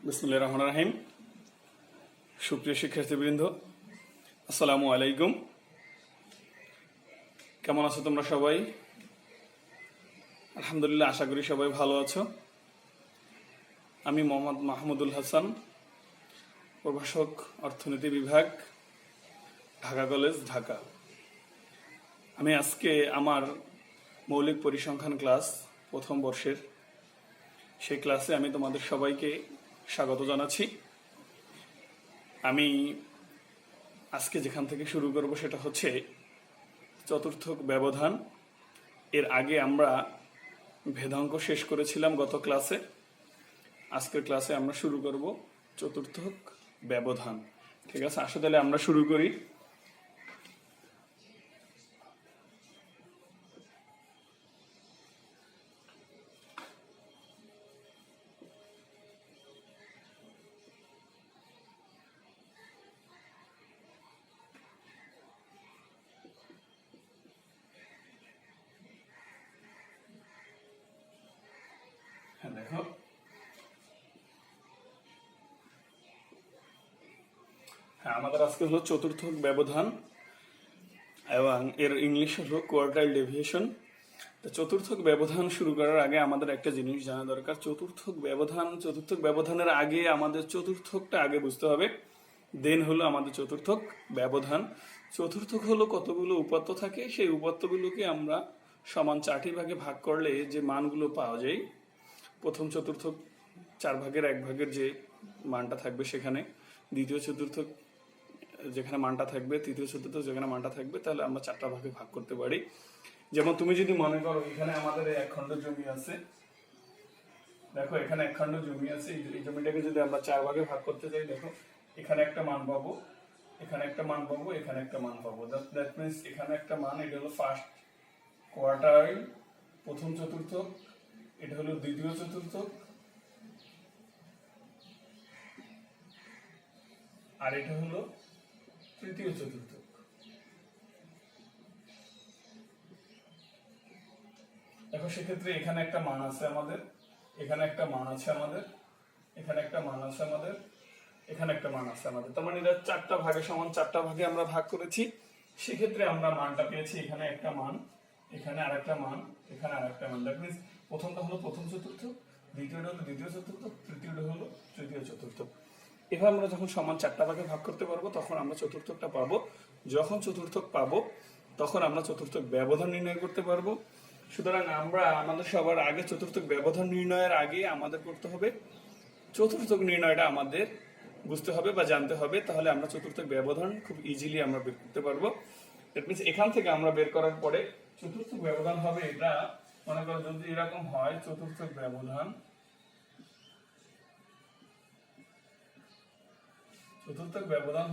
বিসমিল্লাহির রহমানির রহিম। সুপ্রিয় শিক্ষার্থীবৃন্দ, আসসালামু আলাইকুম। কেমন আছো তোমরা সবাই? আলহামদুলিল্লাহ, আশা করি সবাই ভালো আছো। আমি মোহাম্মদ মাহমুদুল হাসান, প্রভাষক, অর্থনীতি বিভাগ, ঢাকা কলেজ, ঢাকা। আমি আজকে আমার মৌলিক পরিসংখ্যান ক্লাস প্রথম বর্ষের সেই ক্লাসে আমি তোমাদের সবাইকে স্বাগত জানাচ্ছি। আমি আজকে যেখান থেকে শুরু করব সেটা হচ্ছে চতুর্থক ব্যবধান। এর আগে আমরা ভেদাঙ্ক শেষ করেছিলাম গত ক্লাসে। আজকের ক্লাসে আমরা শুরু করব চতুর্থক ব্যবধান। ঠিক আছে, আসো তাহলে আমরা শুরু করি। হ্যাঁ, দেখো আমাদের আজকে হলো চতুর্থক ব্যবধান এবং এর ইংলিশ হলো কোয়ার্টাইল ডেভিয়েশন। চতুর্থক ব্যবধান শুরু করার আগে আমাদের একটা জিনিস জানা দরকার। চতুর্থক ব্যবধানের আগে আমাদের চতুর্থকটা আগে বুঝতে হবে, দেন হলো আমাদের চতুর্থক ব্যবধান। চতুর্থক হলো কতগুলো উপাত্ত থাকে, সেই উপাত্তগুলোকে আমরা সমান 4টি ভাগে ভাগ করলে যে মানগুলো পাওয়া যায়, প্রথম চতুর্থক 4 ভাগের 1 ভাগের যে মানটা থাকবে সেখানে, দ্বিতীয় চতুর্থক যেখানে মানটা থাকবে, তৃতীয় চতুর্থ যেখানে মানটা থাকবে, তাহলে আমরা 4টা ভাগে ভাগ করতে পারি। যেমন তুমি যদি মনে করো এখানে আমাদের 1 খণ্ড জমি আছে, দেখো এখানে 1 খণ্ড জমি আছে, এই জমিটাকে যদি আমরা 4 ভাগে ভাগ করতে চাই, দেখো এখানে একটা মান পাবো, এখানে একটা মান পাবো, এখানে একটা মান পাবো। দ্যাট মিনস এখানে একটা মান, এটা হলো ফার্স্ট কোয়ার্টাইল, প্রথম চতুর্থক, এটা হলো দ্বিতীয় চতুর্থক, আর এটা হলো তৃতীয় চতুর্থক। দেখো সেক্ষেত্রে এখানে একটা মান আছে আমাদের, এখানে একটা মান আছে আমাদের, এখানে একটা মান আছে আমাদের, এখানে একটা মান আছে আমাদের। তার মানে এটা 4টা ভাগে সমান 4টা ভাগে আমরা ভাগ করেছি। সেক্ষেত্রে আমরা মানটা পেয়েছি, এখানে একটা মান, এখানে আরেকটা মান, এখানে আরেকটা মান। দ্যাট মিনস প্রথমটা হলো প্রথম চতুর্থক, দ্বিতীয়টা হলো দ্বিতীয় চতুর্থক, তৃতীয়টা হলো তৃতীয় চতুর্থক। এভাবে আমরা যখন সমান 4টা ভাগে ভাগ করতে পারবো তখন আমরা চতুর্থকটা পাবো। যখন চতুর্থক পাবো তখন আমরা চতুর্থক ব্যবধান নির্ণয় করতে পারবো। সুতরাং আমরা আমাদের সবার আগে চতুর্থক ব্যবধান নির্ণয়ের আগে আমাদের করতে হবে চতুর্থক নির্ণয়টা আমাদের বুঝতে হবে বা জানতে হবে, তাহলে আমরা চতুর্থক ব্যবধান খুব ইজিলি আমরা বের করতে পারবো। দ্যাট মিনস এখান থেকে আমরা বের করার পরে চতুর্থক ব্যবধান হবে, এটা মনে করো যদি এরকম হয়, চতুর্থক ব্যবধান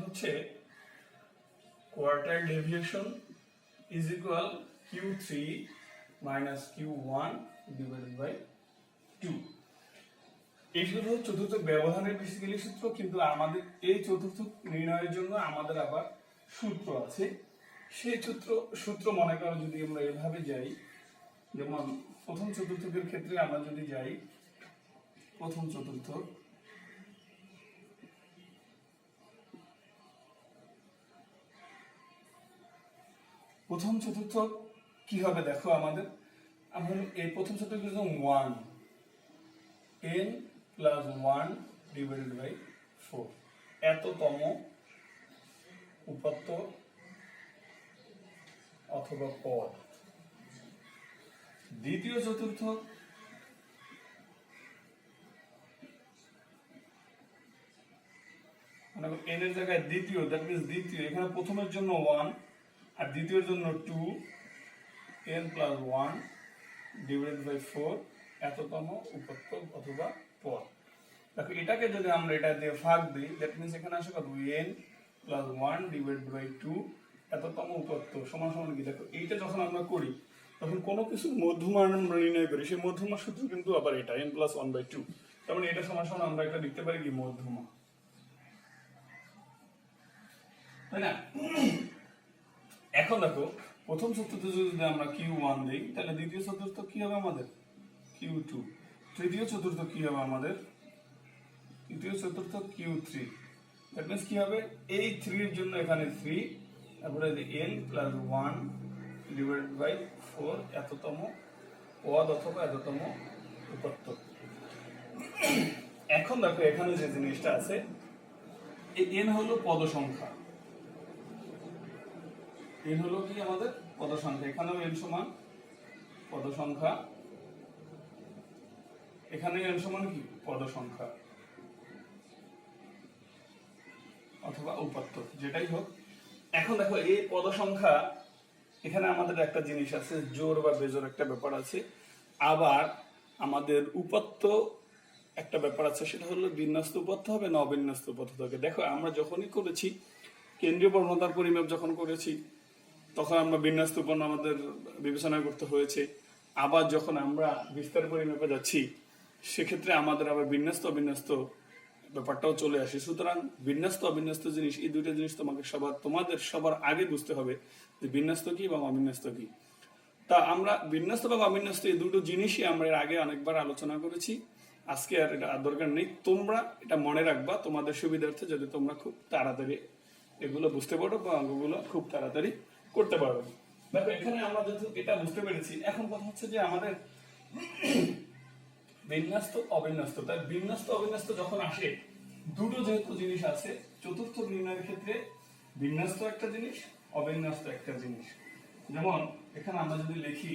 হচ্ছে quartile deviation is equal Q3 minus Q1 divided by 2। এই হলো চতুর্থক ব্যবধানের বেসিক্যালি সূত্র, কিন্তু আমাদের এই চতুর্থক নির্ণয়ের জন্য আমাদের আবার সূত্র আছে। সেই সূত্র মনে করো যদি আমরা এভাবে যাই, যেমন প্রথম চতুর্থকের ক্ষেত্রে আমরা যদি যাই, প্রথম চতুর্থক কি হবে দেখো, আমাদের আমরা এই প্রথম চতুর্থক 1 n প্লাস 1 ডিভাইডেড বাই 4 এততম উপাত্ত অথবা পদ। দ্বিতীয় চতুর্থক মানে n এর জায়গায় দ্বিতীয়, দ্যাট মিনস দ্বিতীয়, এখানে প্রথমের জন্য 1 আর দ্বিতীয়ের জন্য 2, n প্লাস 1 ডিভাইডেড বাই 4 এততম উপাত্ত অথবা পদ। দেখো এটাকে যদি আমরা এটা দিয়ে ভাগ দিই, দ্যাট মিনস এখানে আসে কত, n প্লাস 1 ডিভাইডেড বাই 2 এততম উপাত্ত সমান সমান কি, দেখো এইটা যখন আমরা করি তখন কোনো কিছুর মধ্যমান আমরা নির্ণয় করি, সেই মধ্যমার সূত্র কিন্তু আবার এটা n প্লাস 1 বাই 2। তার মানে এটা সমান সমান আমরা একটা লিখতে পারি কি, মধ্যমা, তাই না? এখন দেখো প্রথম চতুর্থ যদি আমরা Q1 দিই, তাহলে দ্বিতীয় চতুর্থ কি হবে আমাদের Q2, তৃতীয় চতুর্থ কি হবে আমাদের তৃতীয় চতুর্থ Q3, দ্যাট মিনস কি হবে, এই 3 এর জন্য এখানে 3, তারপরে n প্লাস 1 ডিভাইডেড বাই 4 এততম পদ অথবা এততম উপাত্ত। এখন দেখো এখানে যে জিনিসটা আছে, এই n হলো পদ সংখ্যা, n হলো কি আমাদের পদ সংখ্যা, এখানেও n সমান পদ সংখ্যা, এখানে n সমান কি পদ সংখ্যা অথবা উপাত্ত, যেটাই হোক। এখন দেখো এই পদ সংখ্যা, এখানে আমাদের একটা জিনিস আছে, জোড় বা বেজোড় একটা ব্যাপার আছে, আবার আমাদের উপাত্ত একটা ব্যাপার আছে, সেটা হলো বিন্যস্ত উপাত্ত হবে না অবিন্যস্ত উপাত্ত হবে। দেখো আমরা যখনই করেছি কেন্দ্রীয় প্রবণতার পরিমাপ যখন করেছি, তখন আমরা বিন্যস্ত উপাত্ত আমাদের বিবেচনা করতে হয়েছে। আবার যখন আমরা বিস্তার পরিমাপে যাচ্ছি, সেক্ষেত্রে আমাদের আবার বিন্যস্ত অবিন্যস্ত ব্যাপারটাও চলে আসে। সুতরাং বিন্যস্ত অবিন্যস্ত জিনিস, এই দুইটা জিনিস তোমাদের সবার আগে বুঝতে হবে যে বিন্যস্ত কি এবং অবিন্যস্ত কি। তা আমরা বিন্যস্ত বা অবিন্যস্ত এই দুটো জিনিসই আমরা এর আগে অনেকবার আলোচনা করেছি, আজকে আর এটা দরকার নেই। তোমরা এটা মনে রাখবা তোমাদের সুবিধার্থে, যদি তোমরা খুব তাড়াতাড়ি এগুলো বুঝতে পারো বা অঙ্কগুলো খুব তাড়াতাড়ি করতে পারো। দেখো এখানে আমরা যেহেতু এটা বুঝতে পেরেছি, এখন কথা হচ্ছে যে আমাদের বিন্যস্ত অবিন্যস্ত, তাই বিন্যস্ত অবিন্যস্ত যখন আসে, দুটো যেহেতু জিনিস আছে, চতুর্থ নির্ণয়ের ক্ষেত্রে বিন্যস্ত একটা জিনিস, অবিন্যস্ত একটা জিনিস। যেমন এখানে আমরা যদি লিখি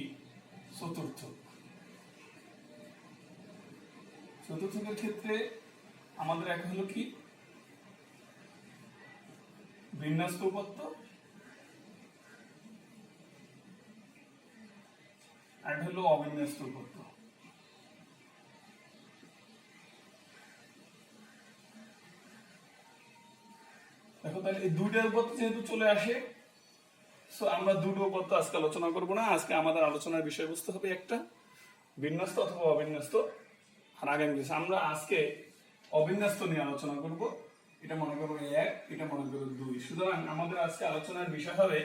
চতুর্থকের ক্ষেত্রে আমাদের এক হলো কি বিন্যস্ত উপাত্ত, আর হলো অবিন্যস্ত উপাত্ত। দেখো তাহলে এই দুইটার উপাত্ত যেহেতু চলে আসে, সো আমরা দুটো উপাত্ত আজকে আলোচনা করব না। আজকে আমাদের আলোচনার বিষয়বস্তু হবে একটা বিন্যস্ত অথবা অবিন্যস্ত, আর আগামী আমরা আজকে অবিন্যস্ত নিয়ে আলোচনা করব। এটা মনে করো 1, এটা মনে করো 2। সুতরাং আমাদের আজকে আলোচনার বিষয় হবে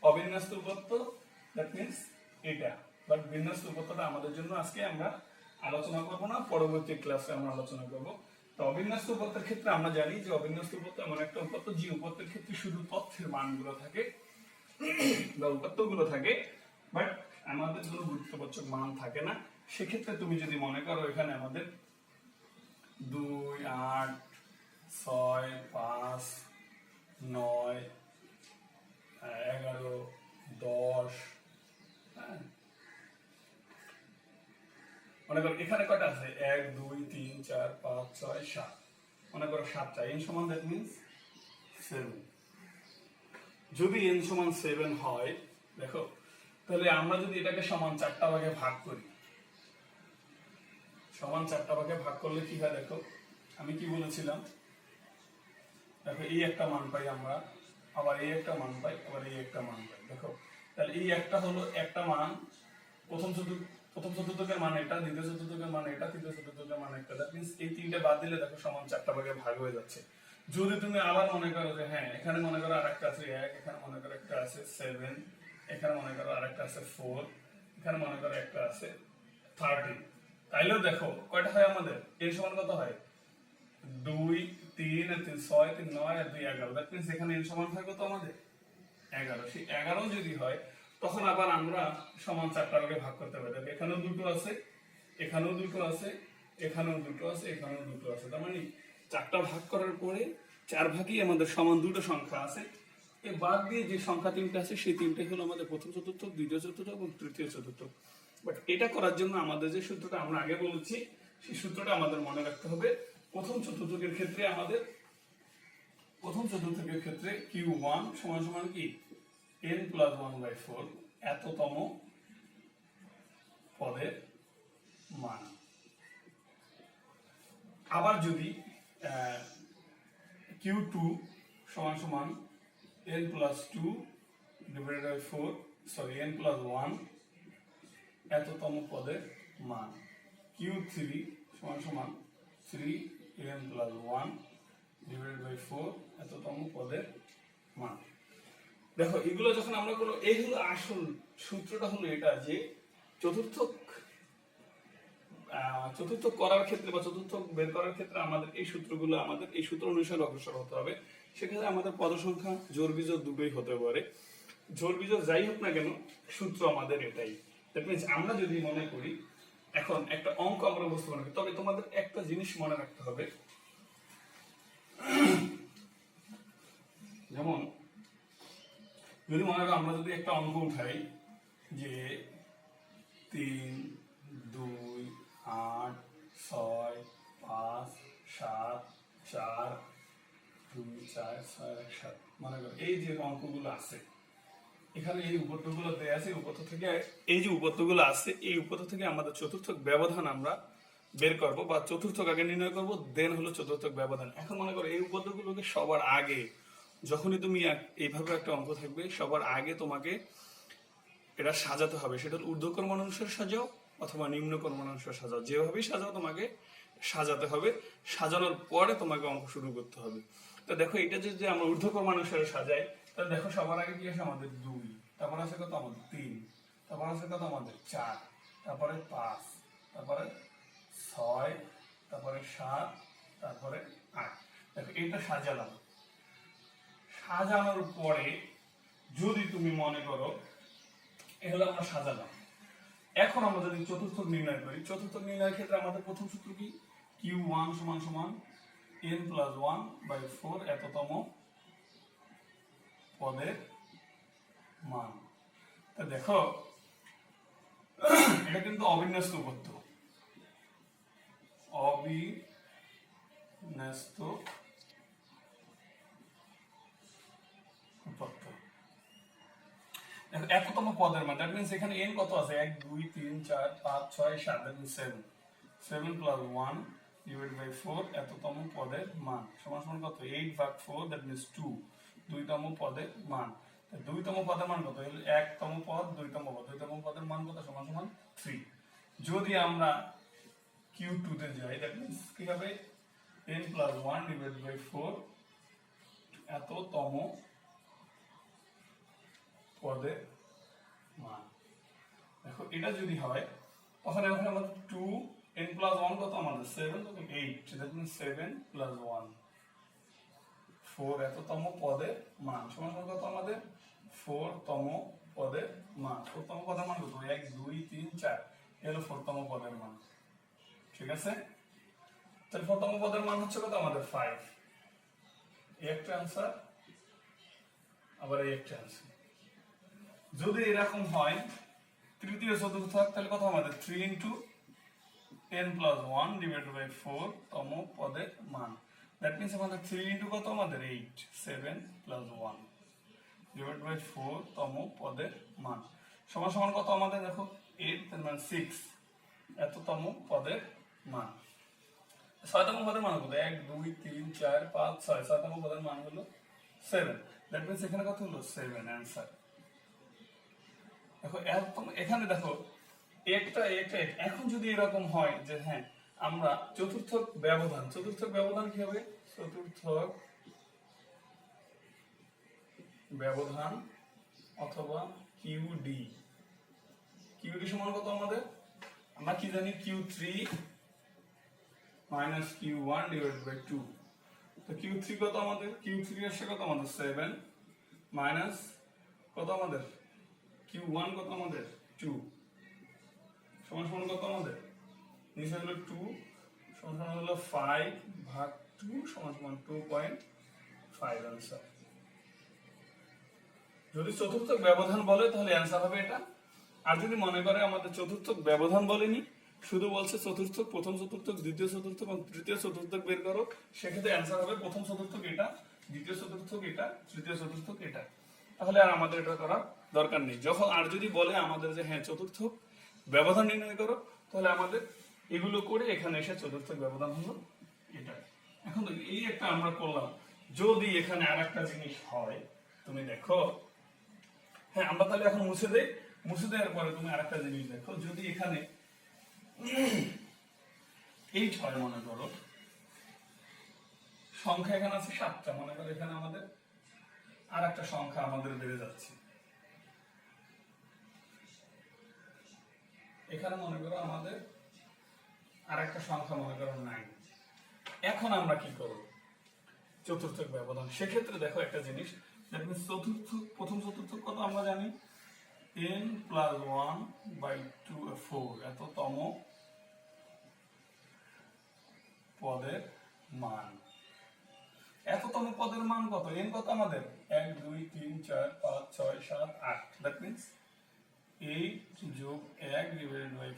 অবিন্যস্ত উপাত্ত, দ্যাট মিন্স এটা। বাট বিন্যস্ত উপাত্তটা আমাদের জন্য আজকে আমরা আলোচনা করব না, পরবর্তী ক্লাসে আমরা আলোচনা করব। তো অবিন্যস্ত উপাত্তের ক্ষেত্রে আমরা জানি যে অবিন্যস্ত উপাত্ত এমন একটা উপাত্ত যে উপাত্তের ক্ষেত্রে শুধু তথ্যের মানগুলো থাকে বা উপাত্তগুলো থাকে, বাট আমাদের কোনো গুরুত্ববাচক মান থাকে না। সেক্ষেত্রে তুমি যদি মনে করো এখানে আমাদের 2, 8, 6, 5, 9, 11, 10, মনে করো এখানে কয়টা আছে, 1, 2, 3, 4, 5, 6, 7, মনে করো 7টা, n সমান দ্যাট মিন্স 7। যদি n সমান 7 হয়, দেখো তাহলে আমরা যদি এটাকে সমান 4টা ভাগে ভাগ করি, সমান 4টা ভাগে ভাগ করলে কি হয়, দেখো আমি কি বলেছিলাম, দেখো এই একটা মান পাই আমরা, আবার এই একটা মান পাই, আবার এই একটা মান পাই। দেখো তাহলে এই একটা হলো একটা মান, প্রথম চতুর্থকের মান এটা, দ্বিতীয় চতুর্থকের মান এটা, তৃতীয় চতুর্থকের মান একটা। দ্যাট মিন্স এই তিনটে বাদ দিলে দেখো সমান 4টা ভাগে ভাগ হয়ে যাচ্ছে। যদি তুমি আবার মনে করো যে হ্যাঁ এখানে মনে করো আরেকটা আছে 1, এখানে মনে করো একটা আছে 7, এখানে মনে করো আরেকটা আছে 4, এখানে মনে করো একটা আছে 13, তাইলেও দেখো কয়টা হয় আমাদের, এর সমান কত হয়, 2, 3, 6, 3, 9 আর 2, 11। দ্যাট মিন্স এখানে এর সমান হয় কত আমাদের 11। সেই 11 যদি হয়, তখন আবার আমরা সমান 4টা ভাগে ভাগ করতে পারি। এখানেও দুটো আছে, এখানেও দুটো আছে, এখানেও দুটো আছে, এখানেও দুটো আছে। তার মানে 4টা ভাগ করার পরে 4 ভাগই আমাদের সমান দুটো সংখ্যা আছে। এই বাদ দিয়ে যে সংখ্যা 3টা আছে, সেই 3টাই হলো আমাদের প্রথম চতুর্থ, দ্বিতীয় চতুর্থ এবং তৃতীয় চতুর্থ। বাট এটা করার জন্য আমাদের যে সূত্রটা আমরা আগে বলেছি, সেই সূত্রটা আমাদের মনে রাখতে হবে। প্রথম চতুর্থকের ক্ষেত্রে Q1 সমান সমান কি n প্লাস 1/4 এততম পদের মান। আবার যদি Q2 সমান সমান n plus 2 divided by 4, sorry n plus 1 এততম পদের মান। Q3 সমান সমান 3n প্লাস 1 ডিভাইডেড বাই 4 এততম পদের মান। দেখো এগুলো যখন আমরা করব, এই হলো আসল সূত্রটা, হলো এটা যে চতুর্থক চতুর্থ করার ক্ষেত্রে বা চতুর্থ বের করার ক্ষেত্রে আমাদের এই সূত্র অনুসারে অগ্রসর হতে হবে। সেক্ষেত্রে আমাদের পদ সংখ্যা জোড় বিজোড় দুটোই হতে পারে। জোড় বিজোড় যাই হোক না কেন, সূত্র আমাদের এটাই। দ্যাট মিনস আমরা যদি মনে করি এখন একটা অঙ্ক আমরা উপস্থাপন করি, তবে তোমাদের একটা জিনিস মনে রাখতে হবে, যেমন যদি মনে করো আমরা যদি একটা অঙ্ক উঠাই যে 3, 2, 8, 6, 5, 7, 4, 2, 4, 6, 7, মনে করো এই যে অঙ্কগুলো আছে এখানে, এই উপপাদ্যগুলো দেয়া আছে, এই যে উপপাদ্যগুলো আছে এই উপপাদ্য থেকে আমাদের চতুর্থক ব্যবধান আমরা বের করব, বা চতুর্থক আগে নির্ণয় করব, দেন হলো চতুর্থক ব্যবধান। এখন মনে করো এই উপপাদ্যগুলোকে সবার আগে, যখনই তুমি এইভাবে একটা অঙ্ক থাকবে, সবার আগে তোমাকে এটা সাজাতে হবে। সেটা ঊর্ধ্বকর্ম অনুসারে সাজাও অথবা নিম্নকর্ম অনুসারে সাজাও, যেভাবেই সাজাও তোমাকে সাজাতে হবে। সাজানোর পরে তোমাকে অঙ্ক শুরু করতে হবে। তো দেখো এটা যদি আমরা ঊর্ধ্বকর্ম অনুসারে সাজাই, তাহলে দেখো সবার আগে কি আছে আমাদের 2, তারপর আছে কত আমাদের 3, তারপর আছে কত আমাদের 4, তারপরে 5, তারপরে 6, তারপরে 7, তারপরে 8। দেখো এটা সাজালাম। সাজানোর পরে যদি তুমি মনে করো এগুলো আমরা সাজালাম, এখন আমরা যদি চতুর্থক নির্ণয় করি, চতুর্থক নির্ণয়ের ক্ষেত্রে আমাদের প্রথম সূত্র কি, q1 সমান সমান n+1/4 এততম পদের মান। তা দেখো এটা কিন্তু অবিন্যস্ত উপপাদ্য, অবিন্যস্ত উপপাদ্য। দেখো এততম পদের মান, দ্যাট মিন্স এখানে n কত আছে, 1 2 3 4 5 6 7, দ্যাট মিন্স 7 + 1 / 4 এততম পদের মান সমান সমান কত, 8/4, দ্যাট মিন্স 2 দুইতম পদের মান। দুইতম পদের মান কত, একতম পদ, দুইতম পদের মান কত, সমান সমান 3। যদি আমরা q2 তে যাই, দ্যাট মিন্স কি হবে, n+1 / 4 এততম পদের মান। দেখো এটা যদি হয় তখন এখানে আমাদের 2 n+1 কত আমাদের 7, তখন 8, দ্যাট মিন্স 7 + 1 4 এততম পদের মান সমান সমান কত আমাদের 4তম পদের মান। 4তম পদের মান কত, 1 2 3 4, এলো 4তম পদের মান। ঠিক আছে, তাহলে 4তম পদের মান হচ্ছে কত আমাদের 5। এই একটা आंसर, আবার এই একটা आंसर। যদি এরকম হয় তৃতীয় চতুর্থক, তাহলে কত আমাদের 3 × n+1 / 4 তম পদের মান। দ্যাট মিন্স আমাদের 3 × কত আমাদের 8, 7 + 1 / 4 তম পদের মান সমান সমান কত আমাদের, দেখো 8 মানে 6 এততম পদের মান। 6তম পদের মান কত, 1 2 3 4 5 6, 6তম পদের মান হলো 7। দ্যাট মিন্স এখানে কত হলো 7 आंसर। দেখো এখানে দেখো একটা এখন যদি এরকম হয় যে হ্যাঁ আমরা চতুর্থক ব্যবধান কি হবে, চতুর্থক ব্যবধান অথবা QD সমান কত আমাদের, আমরা কি জানি, q3 - q1 / 2। তো q3 কত আমাদের, q3 আসছে কত আমাদের 7 মাইনাস কত আমাদের q1 কত আমাদের 2 সমান সমান কত আমাদের, নিচে হলো 2 সমান সমান হলো 5/2 সমান সমান 2.5 आंसर। যদি চতুর্থক ব্যবধান বলে তাহলে आंसर হবে এটা। আর যদি মনে করে আমাদের চতুর্থক ব্যবধান বলেনি, শুধু বলছে চতুর্থক, প্রথম চতুর্থক, দ্বিতীয় চতুর্থক এবং তৃতীয় চতুর্থক বের করো, সেক্ষেত্রে आंसर হবে প্রথম চতুর্থক এটা, দ্বিতীয় চতুর্থক এটা, তৃতীয় চতুর্থক এটা। তাহলে আর আমাদের এটা করার দরকার নেই। যখন আর যদি বলে আমাদের যে হ্যাঁ চতুর্থক ব্যবধান নির্ণয় করো, তাহলে আমাদের এগুলো করে এখানে এসে চতুর্থক ব্যবধান হলো এটা। এখন এই একটা আমরা করলাম। যদি এখানে আরেকটা জিনিস হয়, তুমি দেখো, হ্যাঁ আমরা তাহলে এখন মুছে দেই, মুছে দেওয়ার পরে তুমি আরেকটা জিনিস দেখো, যদি এখানে 8 হয়, মনে করো সংখ্যা এখানে আছে 7টা, মনে করো এখানে আমাদের আর একটা সংখ্যা আমাদের বেড়ে যাচ্ছে, এখানে মনে করো আমাদের আর একটা সংখ্যা মনে করো 9। এখন আমরা কি করব? চতুর্থক ব্যবধান। সেক্ষেত্রে দেখো একটা জিনিস, দ্যাট মিন্স প্রথম চতুর্থক কত আমরা জানি, n + 1/2 4 এততম পদের মান। এততম পদের মান কত? n কত আমাদের? 1 2 3 4 5 6 7 8, দ্যাট মিন্স 8 + 1 /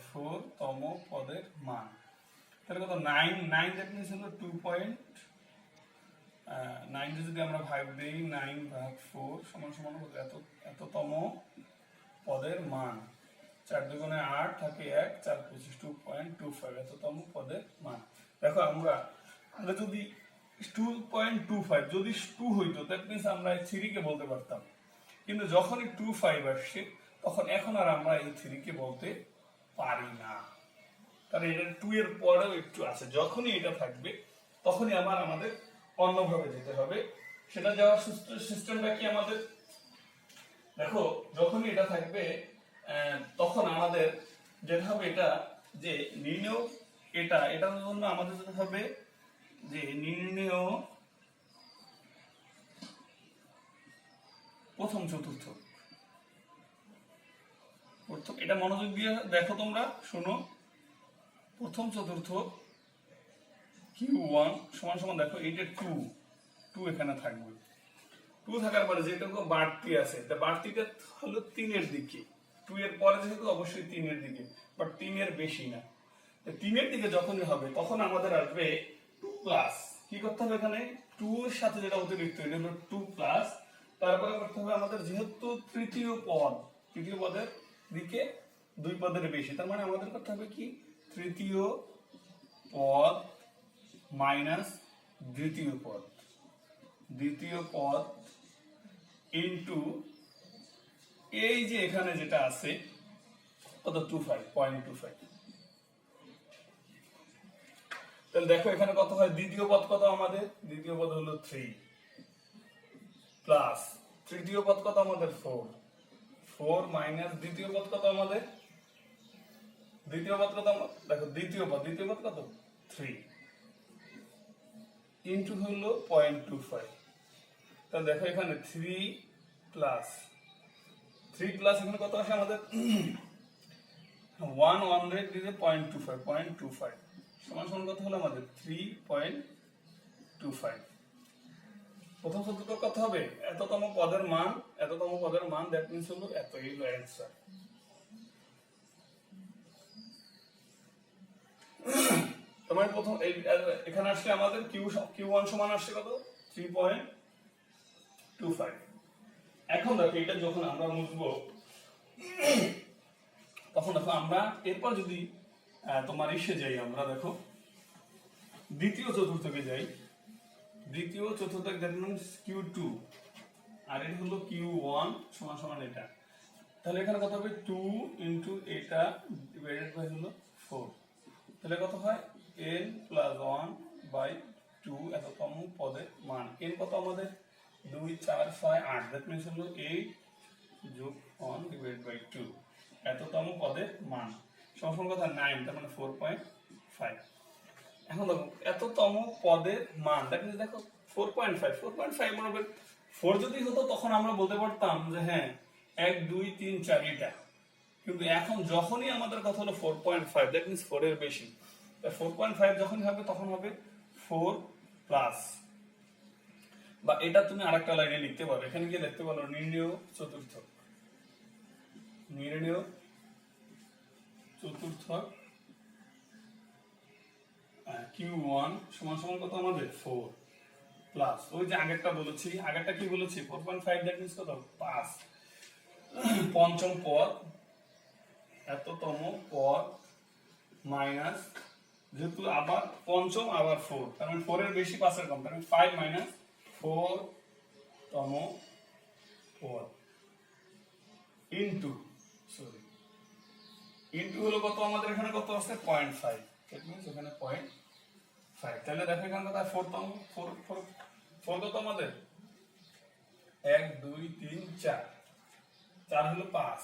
4 তম পদের মান। তাহলে কত? 9 9, দ্যাট মিন্স হলো 2.9 যদি আমরা ভাগ দেই 9/4 সমান এততম পদের মান। 4 দুগুণে 8 থাকে 1, 4 25 2.25 এততম পদের মান। দেখো আমরা যদি 2.25 যদি 2 হইতো, দ্যাট মিন্স আমরা এই 3 কে বলতে পারতাম, কিন্তু যখনই 25 আসছে তখন এখন আর আমরা এই 3 কে বলতে পারি না, কারণ এটা 2 এর পরেও একটু আছে। যখনই এটা থাকবে তখনই আমাদের অন্যভাবে যেতে হবে। সেটা যাওয়ার সিস্টেমটা কি আমাদের? দেখো যখনই এটা থাকবে তখন আমাদের যেটা হবে এটা যে নির্ণয়, এটার জন্য আমাদের যেটা হবে যে নির্ণয় প্রথম চতুর্থ। এটা মনোযোগ দিয়ে দেখো, তোমরা শোনো। প্রথম চতুর্থ Q1 সমান সমান দেখো এইটা 2 এখানে থাকবে। 2 থাকার পরে যেটুকু বাড়তি আছে, তা বাড়তিটা হলো 3 এর দিকে। 2 এর পরে যেহেতু অবশ্যই 3 এর দিকে, বাট 3 এর বেশি না। 3 এর দিকে যখনই হবে তখন আমাদের আসবে 2 প্লাস। কি করতে হবে এখানে? 2 এর সাথে যেটা অতিরিক্ত এটা হলো 2 প্লাস। তারপরে করতে হবে আমাদের যেহেতু তৃতীয় পদের দিকে 2 পদের বেশি, তার মানে আমাদের করতে হবে কি? তৃতীয় পদ মাইনাস দ্বিতীয় পদ ইনটু এই যে এখানে যেটা আছে কত? 0.25। তাহলে দেখো এখানে কত হয়? দ্বিতীয় পদ কত আমাদের? দ্বিতীয় পদ হলো 3 প্লাস তৃতীয় পদ কত আমাদের? 4 মাইনাস দ্বিতীয় পদ কত আমাদের? দ্বিতীয় পদ কত? দেখো দ্বিতীয় পদ কত? 3 ইনটু হলো 0.25। তাহলে দেখো এখানে 3 প্লাস এখানে কত আসে আমাদের? 100 দিলে 0.25 সমান সমান কত হলো আমাদের? 3.25। প্রথম সূত্র কত হবে? এততম পদের মান, দ্যাট মিন্স হলো এত। এই হলো অ্যানসার। তোমার প্রথম এখানে আসলে আমাদের Q1 সমান আসছে কত? 3.25। এখন দেখো এটা যখন আমরা মুছবো তখন দেখো আমরা এরপর যদি তোমার এসে যাই, আমরা দেখো দ্বিতীয় চতুর্থকে যাই। দ্বিতীয় চতুর্থ দ্যাট মিন্স Q2 আর এটা হলো Q1 সমান সমান এটা। তাহলে এখানে কত হবে? 2 ইনটু এটা ডিভাইডেড বাই হলো 4। তাহলে কত হয়? n + 1/2 এততম পদের মান। n কত আমাদের? 2 4 6 8, দ্যাট মিন্স হলো 8 + 1 / 2 এততম পদের মান সমান কথা 9, তার মানে 4.5। এখন দেখো এততম পদের মান, দ্যাট মিন্স দেখো 4.5 মনে হবে 4 যদি হতো তখন আমরা বলতে পারতাম যে হ্যাঁ 1 2 3 4 এটা। কিন্তু এখন যখনই আমাদের কথা হলো 4.5, দ্যাট মিন্স 4 এর বেশি। 4.5 যখনই হবে তখন হবে 4 প্লাস, বা এটা তুমি আরেকটা লাইনে লিখতে পারো। এখানে গিয়ে লিখতে পারো নির্ণয় চতুর্থক Q1 সমান সমান কত আমাদের? 4 প্লাস ওই যে আগেরটা কি বলেছি? 4.5 দ্যাট মিন্স কত? 5 পঞ্চম পদ এততম পদ মাইনাস যেহেতু আবার পঞ্চম আবার 4, তার মানে 4 এর বেশি 5 এর কম, তার মানে 5 মাইনাস 4 তম পদ ইনটু হলো কত আমাদের? এখানে কত আছে? 0.5, দ্যাট মিন্স এখানে 0.5। তাহলে দেখো এখানে কত? 4 কত আমাদের? 1 2 3 4 হলো 5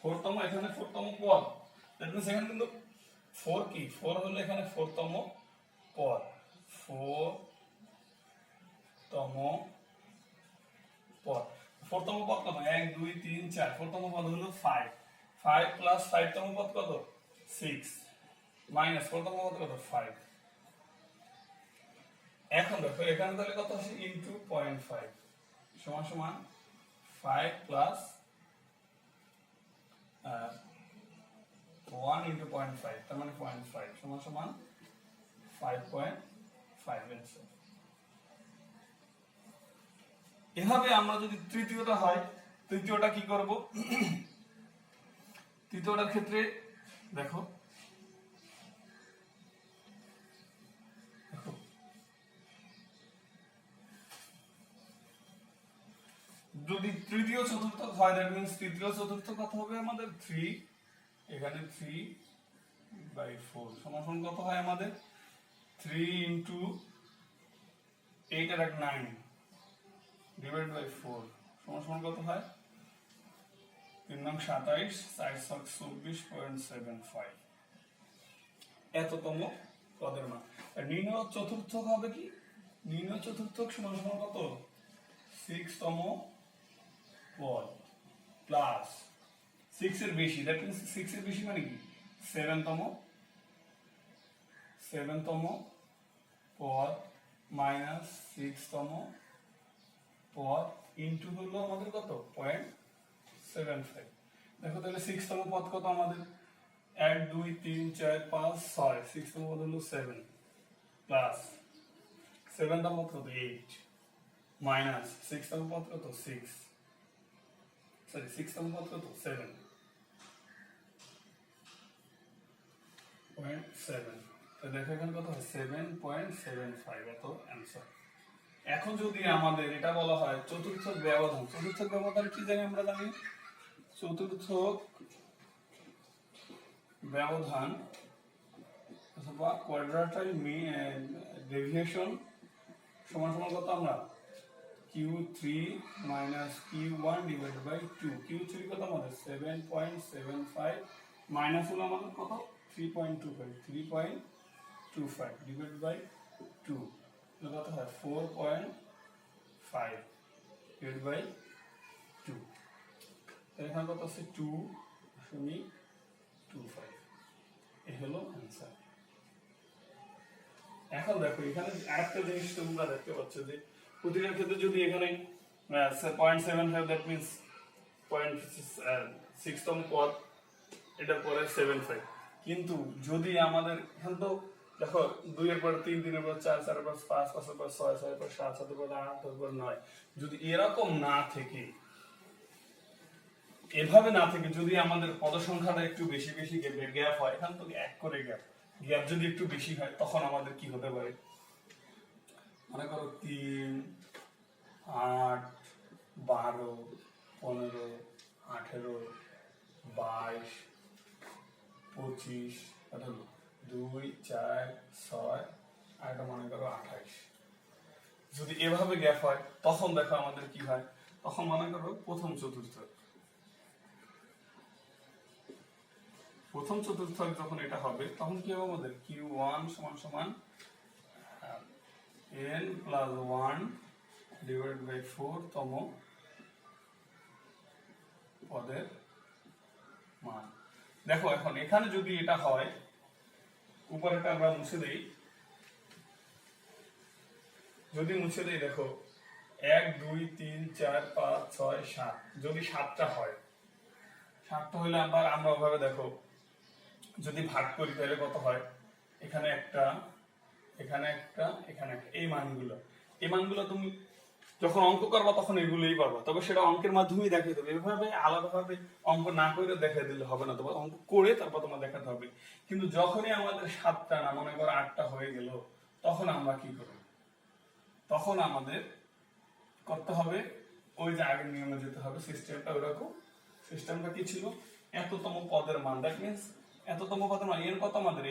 4 তম, এখানে 4 তম পদ, দ্যাট মিন্স এখানে কিন্তু ফোর কি, ফোর হলো এখানে ফোরতম পদ, ফোরতম পদ। ফোরতম পদ কত? 1 2 3 4। ফোরতম পদ হলো 5, 5 প্লাস 5 তম পদ কত? 6 মাইনাস ফোরতম পদ কত? 5। এখন দেখো এখানে তাহলে কত আসে? ইনটু 0.5 সমান সমান 5 প্লাস 1 ইনটু 0.5, তার মানে 0.5 সমান সমান 5.5 অ্যান্সার। এভাবে আমরা যদি তৃতীয়টা হয়, তৃতীয়টা কি করব? তৃতীয়টার ক্ষেত্রে দেখো যদি তৃতীয় চতুর্থ হয়, দ্যাট মিন্স তৃতীয় চতুর্থ কত হবে আমাদের? 3, এখানে 3/4 সমান সমান কত হয় আমাদের? 3 ইনটু 8 আর 9 ডিভাইড বাই 4 সমান সমান কত হয়? 3 নং 27, 4 ছক 24.75 এততম পদের মান। আর নির্ণয় চতুর্থক হবে কি? নির্ণয় চতুর্থক সমান সমান কত? 6 তম পদ প্লাস 6 এর বেশি, দ্যাট মিন্স 6 এর বেশি মানে কি? 7 তম পদ মাইনাস 6 তম পদ ইনটু হলো আমাদের কত? 0.75। দেখো তাহলে 6 তম পদ কত আমাদের? 1 2 3 4 5 6, 6 তম পদ হলো 7 প্লাস 7 তম পদ কত? 8 মাইনাস 6 তম পদ কত? 6 তম পদ কত? 7.7। তো দেখো এখানে কত হয়? 7.75 এত অ্যান্সার। এখন যদি আমাদের এটা বলা হয় চতুর্থক ব্যবধান, চতুর্থক ব্যবধান কি জানি আমরা? জানি চতুর্থক ব্যবধান অথবা কোয়াড্রাটাইল ডেভিয়েশন সমান সমান কত আমরা? Q3 minus Q1 divided by 2। Q3 কত আমাদের? 7.75 মাইনাস হলো আমাদের কত? 3.25 divided by 2 কত হয়? 4.5 divided by 2। এখানে কত আছে? 2.25। এই হলো অ্যান্সার। এখন দেখো এখানে আরেকটা জিনিস তোমরা দেখতে পাচ্ছ যে প্রতিটার ক্ষেত্রে যদি এখানে 0.75 দ্যাট মিন্স 0.6 তম পদ, এটার পরে 75। কিন্তু যদি আমাদের এখান তো দেখো 2 এর পর 3, 3 এর পর 4, 4 এর পর 5, 5 এর পর 6, 6 এর পর 7, 7 এর পর 8, 8 এর পর 9, যদি এরকম না থেকে এভাবে না থেকে যদি আমাদের পদ সংখ্যাটা একটু বেশি বেশি গ্যাপ হয়, এখান থেকে 1 করে গ্যাপ যদি একটু বেশি হয়, তখন আমাদের কি হতে পারে? মনে করো 3, 8, 12, 15, 18, 22, 25, 2, 4, 6 আর এটা মনে করো 28। যদি এভাবে গ্যাপ হয় তখন দেখো আমাদের কি হয়? তখন মনে করো প্রথম চতুর্থ যখন এটা হবে তখন কি হবে আমাদের? Q1 সমান সমান n plus 1 divided by 4 তম পদের মান। দেখো এখন এখানে যদি এটা হয়, উপরেটা আমরা মুছে দেই, যদি মুছে দেই দেখো 1 2 3 4 5 6 7, যদি 7টা হয়, 7টা হলে আবার আমরা ওভাবে দেখো যদি ভাগ করি তাহলে কত হয়? এখানে একটা, এখানে একটা, এখানে একটা, এই মানগুলো তুমি যখন অঙ্ক করবা তখন এগুলোই পাবা, তবে সেটা অঙ্কের মাধ্যমেই দেখাই দেবে। এভাবে আলাদাভাবে অঙ্ক না করে দেখাই দিলে হবে না, তোমার অঙ্ক করে তারপর তোমার দেখাতে হবে। কিন্তু যখনই আমাদের 7টা না মনে করো 8টা হয়ে গেল, তখন আমরা কি করব? তখন আমাদের করতে হবে ওই যে আগের নিয়মে যেতে হবে। সিস্টেমটা ওরকম। সিস্টেমটা কি ছিল? এততম পদের মান, দ্যাট মিন্স এততম পদের মান এর কত আমাদের?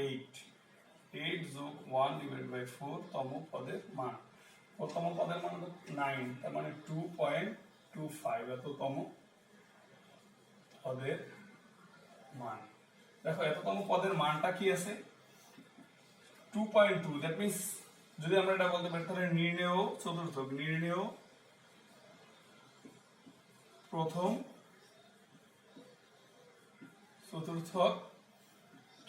8 যোগ 1 ডিভাইডেড বাই 4 তম পদের মান। প্রথম পদের মান 9, তার মানে 2.25 এততম পদের মান। দেখো এততম পদের মানটা কি আছে 2.2, দ্যাট মিন্স যদি আমরা এটা বলতে পারি তাহলে নির্ণেয় চতুর্থক, নির্ণেয় প্রথম চতুর্থক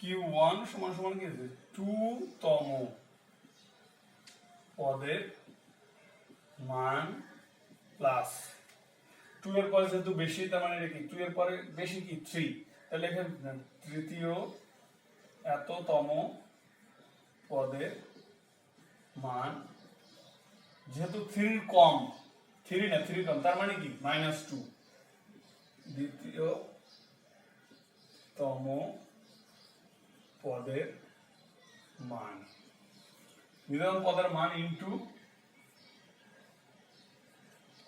Q1 সমান সমান কি আছে 2 তম পদের মান প্লাস 2 এর পরে যেহেতু বেশি তার মানে এটা কি 2 এর পরে বেশি কি 3, তাহলে এখানে তৃতীয় এততম পদের মান, যেহেতু 3 কম 3 না 3 কম তার মানে কি -2, দ্বিতীয় তম পদের মান, দ্বিতীয় পদের মান ইনটু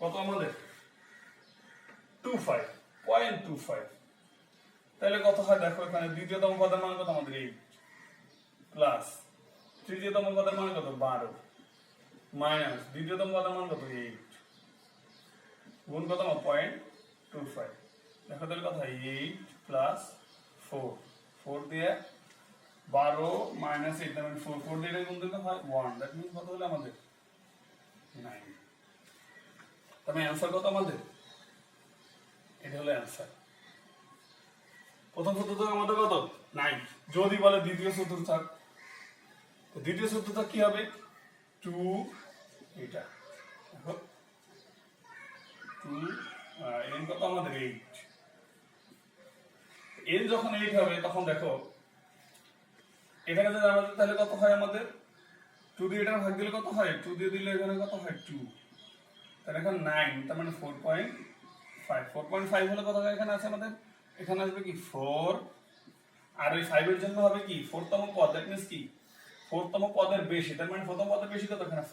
কত আমাদের 0.25, তাহলে কত হয় দেখো এখানে দ্বিতীয়তম পদের মান কত আমাদের 8 প্লাস তৃতীয়তম পদের মান কত 12 মাইনাস দ্বিতীয়তম পদের মান কত 8 গুণ কত 0.25, দেখো তাহলে কত হয় 8 প্লাস 4 দিয়ে 12 মাইনাস 8 মানে 4 দিয়ে গুণ দিলে হয় 1, দ্যাট মিন্স কত হলো আমাদের 9। তবে অ্যান্সার কত আমাদের, এটা হলো অ্যান্সার। প্রথম চতুর্থক আমাদের কত 9, যদি বলে দ্বিতীয় চতুর্থক, তো দ্বিতীয় চতুর্থক কি হবে 2, এটা দেখো 2 n কত আমাদের 8, n যখন 8 হবে তখন দেখো এখানে যদি আমাদের তাহলে কত হয় আমাদের 2 দিয়ে এটা ভাগ দিলে কত হয় 2 দিয়ে দিলে এখানে কত হয় 2, তাহলে এখানে 9 তার মানে 4.5 হলে কত হয় এখানে আছে আমাদের, এখানে আসবে কি 4 আর ওই 5 এর জন্য হবে কি 4 তম পদ, দ্যাট মিন্স কি 4 তম পদের বেশি, তার মানে 4 তম পদের বেশি কত এখানে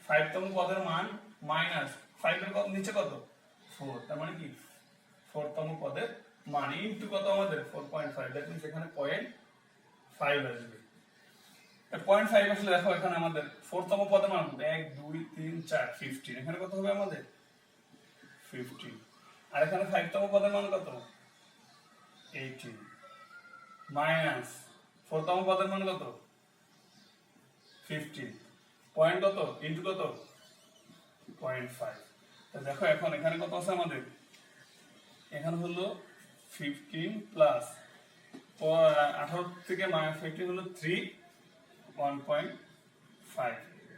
5 তম পদের মান মাইনাস 5 এর নিচে কত 4, তার মানে কি 4 তম পদের মান ইনটু কত আমাদের 4.5, দ্যাট মিন্স এখানে 0.5 আসবে। 0.5 আসলে দেখো এখানে আমাদের 4 তম পদের মান 1 2 3 4 15, এখানে কত হবে আমাদের 15, আর এখানে 5 তম পদের মান কত 18 মাইনাস 4 তম পদের মান কত 15, পয়েন্ট কত ইনটু কত 0.5, তো দেখো এখন এখানে কত আছে আমাদের, এখানে হলো 15 প্লাস 18 থেকে -15 হলো 3 1.5,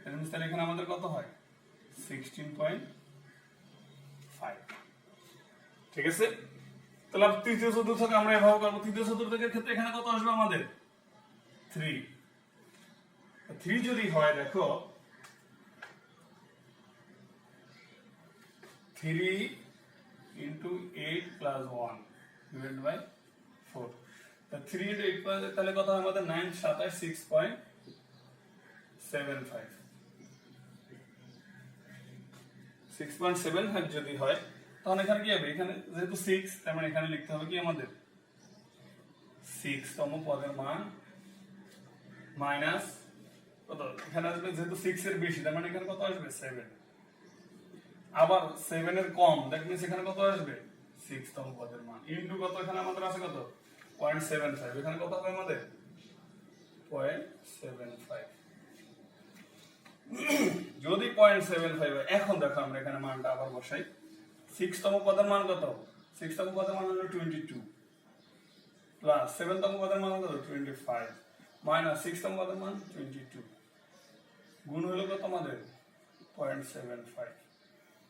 তাহলে এখানে আমাদের কত হয় 16.5, ঠিক আছে। তাহলে তৃতীয় চতুর্থকে আমরা এভাবে করব, তৃতীয় চতুর্থকের ক্ষেত্রে এখানে কত আসবে আমাদের 3 যদি হয় দেখো 3 into 8 plus 1 divided by 4, 3 into 8 plus তাহলে কত হয় আমাদের 9 27 6.75 যদি হয় তখন এখানে কি হবে, এখানে যেহেতু 6 তার মানে এখানে লিখতে হবে কি আমাদের 6 তম পদের মান মাইনাস কত, এখানে আসবে যেহেতু 6 এর বেশি তার মানে এখানে কত আসবে 7, আবার 7 এর কম, দ্যাট মিন্স এখানে কত আসবে 6 তম পদের মান ইনটু কত, এখানে আমাদের আছে কত 0.75, এখানে কত হবে আমাদের 0.75, যদি 0.75 হয় এখন দেখো আমরা এখানে মানটা আবার বসাই, 6 তম পদের মান কত 6 তম পদের মান হলো 22 প্লাস 7 তম পদের মান কত 25 মাইনাস 6 তম পদের মান 22 গুণ হলো কত আমাদের 0.75,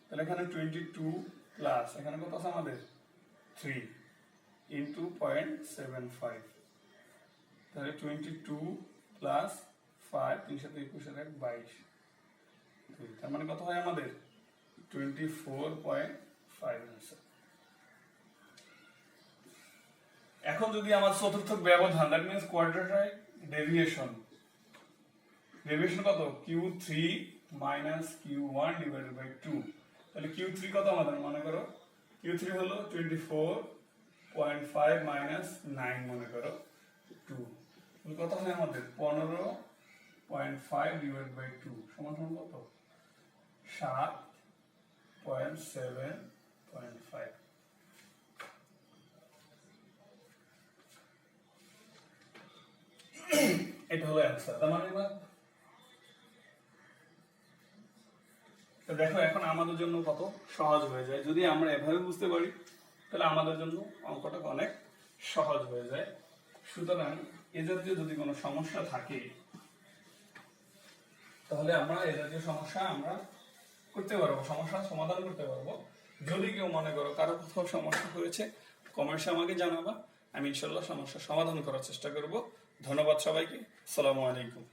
তাহলে এখানে 22 প্লাস এখানে কত আছে আমাদের 3 ইনটু 0.75, তাহলে 22 প্লাস 5 3 সাথে 21 এর 22, তার মানে কত হয় আমাদের 24.5 আনসার। এখন যদি আমার চতুর্থক ব্যবধান, দ্যাট মিন্স কোয়াড্রেটিক ডেভিয়েশন কত q3 minus q1 divided by 2, তাহলে q3 কত আমাদের মনে করো q3 হলো 24.5 মাইনাস 9 মনে করো 2, তাহলে কত হয় আমাদের 15.5 ডিভাইডেড বাই 2 সমান সমান কত 7.7.5, এটা হলো অ্যান্সার। তার মানে এবার তো দেখো এখন আমাদের জন্য কত সহজ হয়ে যায় যদি আমরা এভাবে বুঝতে পারি, তাহলে আমাদের জন্য অঙ্কটা অনেক সহজ হয়ে যায়। সুতরাং এ জাতীয় যদি কোনো সমস্যা থাকে তাহলে আমরা এ জাতীয় সমস্যা আমরা করতে পারবো, সমস্যার সমাধান করতে পারবো। যদি কেউ মনে করো কারো কোথাও সমস্যা হয়েছে কমেন্টসে আমাকে জানাবা, আমি ইনশাল্লাহ সমস্যার সমাধান করার চেষ্টা করব। ধন্যবাদ সবাইকে, আসসালামু আলাইকুম।